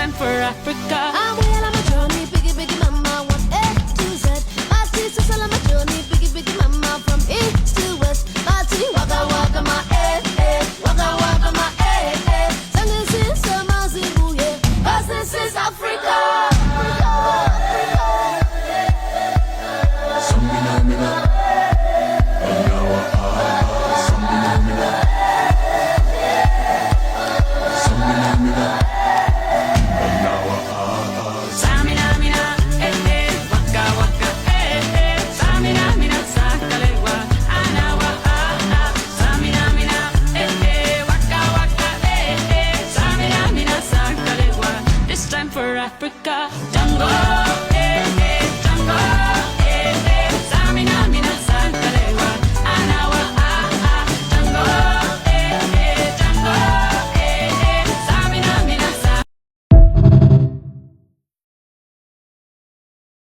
time for Africa. I'm well on my journey, biggie, biggie, mama, one A to Z. My sister's all on my journey, biggie, biggie, mama, from east to west. My tea, waka, waka, my waka, waka, my Sing this is Amazibu, yeah, 'cause this is Africa. For Africa, jungle.